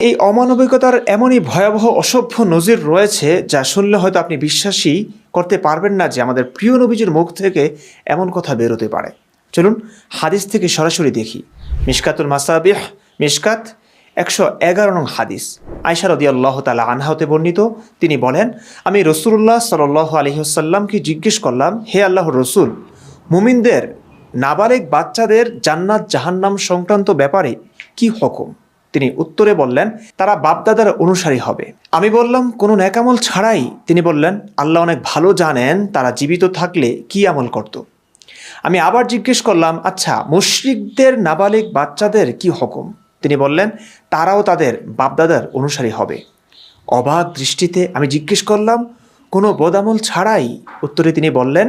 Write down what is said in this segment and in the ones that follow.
এই অমানবিকতার এমনই ভয়াবহ অসভ্য নজির রয়েছে যা শুনলে হয়তো আপনি বিশ্বাসই করতে পারবেন না যে আমাদের প্রিয় নবীজির মুখ থেকে এমন কথা বেরোতে পারে। চলুন হাদিস থেকে সরাসরি দেখি। মিশকাতুল মাসাবিহ, মিশকাত 111 নং হাদিস। আয়েশা রাদিয়াল্লাহু তাআলা আনহা হতে বর্ণিত, তিনি বলেন, আমি রাসূলুল্লাহ সাল্লাল্লাহু আলাইহি ওয়াসাল্লামকে জিজ্ঞেস করলাম, হে আল্লাহর রাসূল, মুমিনদের নাবালেগ বাচ্চাদের জান্নাত জাহান্নাম সংক্রান্ত ব্যাপারে কি হুকুম? তিনি উত্তরে বললেন, তারা বাপদাদার অনুসারী হবে। আমি বললাম, কোনো নেকামল ছাড়াই? তিনি বললেন, আল্লাহ অনেক ভালো জানেন তারা জীবিত থাকলে কি আমল করত। আমি আবার জিজ্ঞেস করলাম, আচ্ছা মুশরিকদের নাবালিগ বাচ্চাদের কি হুকুম? তিনি বললেন, তারাও তাদের বাপদাদার অনুসারী হবে। অবাক দৃষ্টিতে আমি জিজ্ঞেস করলাম, কোনো বদামল ছাড়াই? উত্তরে তিনি বললেন,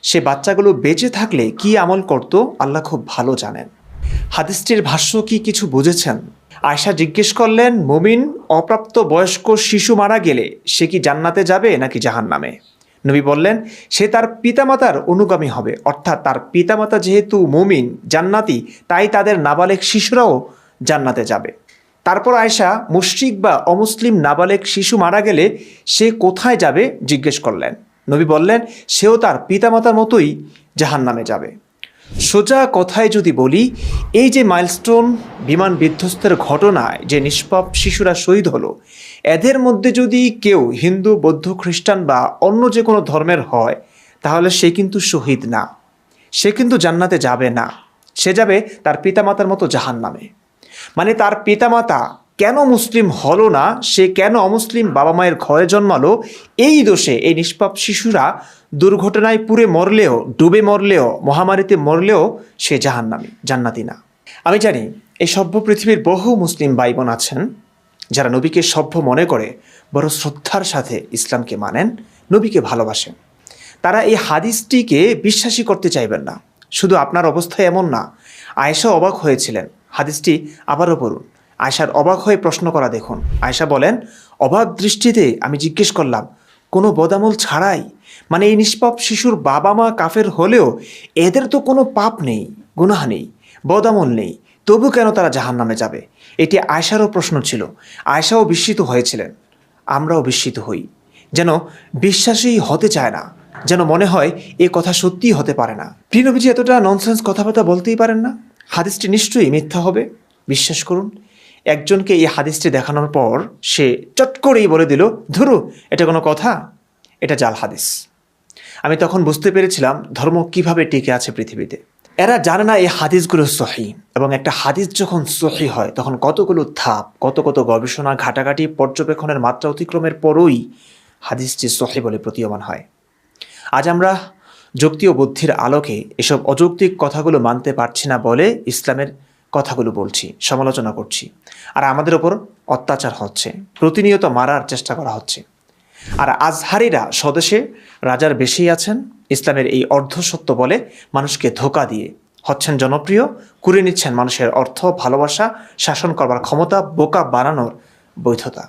সে বাচ্চাগুলো বেঁচে থাকলে কি আমল করত আল্লাহ খুব ভালো জানেন। হাদিসটির ভাষ্য কি কিছু বুঝেছেন? আয়েশা জিজ্ঞেস করলেন, মুমিন অপ্রাপ্ত বয়স্ক শিশু মারা গেলে সে কি জান্নাতে যাবে নাকি জাহান্নামে? নবী বললেন, সে তার পিতামাতার অনুগামী হবে, অর্থাৎ তার পিতামাতা যেহেতু মুমিন জান্নাতি, তাই তাদের নাবালেগ শিশুরাও জান্নাতে যাবে। তারপর আয়েশা মুশরিক বা অমুসলিম নাবালেগ শিশু মারা গেলে সে কোথায় যাবে জিজ্ঞেস করলেন। নবী বললেন, সেও তার পিতামাতার মতোই জাহান্নামে যাবে। সোজা কথায় যদি বলি, এই যে মাইলস্টোন বিমান বিধ্বস্তের ঘটনায় যে নিষ্পাপ শিশুরা শহীদ হলো, এদের মধ্যে যদি কেউ হিন্দু, বৌদ্ধ, খ্রিস্টান বা অন্য যে কোনো ধর্মের হয়, তাহলে সে কিন্তু শহীদ না, সে কিন্তু জান্নাতে যাবে না, সে যাবে তার পিতামাতার মতো জাহান্নামে। মানে তার পিতামাতা কেন মুসলিম হলো না, সে কেন অমুসলিম বাবা মায়ের ঘরে জন্মালো, এই দোষে এই নিষ্পাপ শিশুরা দুর্ঘটনায় পুড়ে মরলেও, ডুবে মরলেও, মহামারীতে মরলেও সে জাহান্নামী, জান্নাতি না। আমি জানি এই সভ্য পৃথিবীর বহু মুসলিম ভাই বোন আছেন যারা নবীকে সভ্য মনে করে বড় শ্রদ্ধার সাথে ইসলামকে মানেন, নবীকে ভালোবাসেন। তারা এই হাদিসটিকে বিশ্বাসই করতে চাইবেন না। শুধু আপনার অবস্থা এমন না, আয়েশা অবাক হয়েছিলেন। হাদিসটি আবারও পড়ুন। আয়েশার অবাক হয়ে প্রশ্ন করা দেখুন। আয়েশা বলেন, অবাক দৃষ্টিতে আমি জিজ্ঞেস করলাম, কোনো বদামল ছাড়াই? মানে এই নিষ্পাপ শিশুর বাবা মা কাফের হলেও এদের তো কোনো পাপ নেই, গুনাহ নেই, বদামল নেই, তবু কেন তারা জাহান্নামে যাবে? এটি আয়েশারও প্রশ্ন ছিল। আয়েশাও বিস্মিত হয়েছিলেন, আমরাও বিস্মিত হই। যেন বিশ্বাসই হতে চায় না, যেন মনে হয় এ কথা সত্যিই হতে পারে না। প্রিয় নবীজি এতটা ননসেন্স কথাবার্তা বলতেই পারেন না? হাদিসটি নিশ্চয়ই মিথ্যা হবে। বিশ্বাস করুন, একজনকে এই হাদিসটি দেখানোর পর সে চট করেই বলে দিল, ধুরু, এটা কোনো কথা, এটা জাল হাদিস। আমি তখন বুঝতে পেরেছিলাম ধর্ম কিভাবে টিকে আছে পৃথিবীতে। এরা জানে না এই হাদিসগুলো সহি, এবং একটা হাদিস যখন সহি হয় তখন কতগুলো ধাপ, কত কত গবেষণা, ঘাটাঘাটি, পর্যবেক্ষণের মাত্রা অতিক্রমের পরই হাদিসটি সহি বলে প্রতীয়মান হয়। আজ আমরা যুক্তি ও বুদ্ধির আলোকে এসব অযৌক্তিক কথাগুলো মানতে পারছি না বলে ইসলামের কথাগুলো বলছি, সমালোচনা করছি, আর আমাদের ওপর অত্যাচার হচ্ছে, প্রতিনিয়ত মারার চেষ্টা করা হচ্ছে। আর আজহারিরা স্বদেশে রাজার বেশিই আছেন, ইসলামের এই অর্ধসত্য বলে মানুষকে ধোঁকা দিয়ে হচ্ছেন জনপ্রিয়, কুড়িয়ে নিচ্ছেন মানুষের অর্থ, ভালোবাসা, শাসন করবার ক্ষমতা, বোকা বানানোর বৈধতা।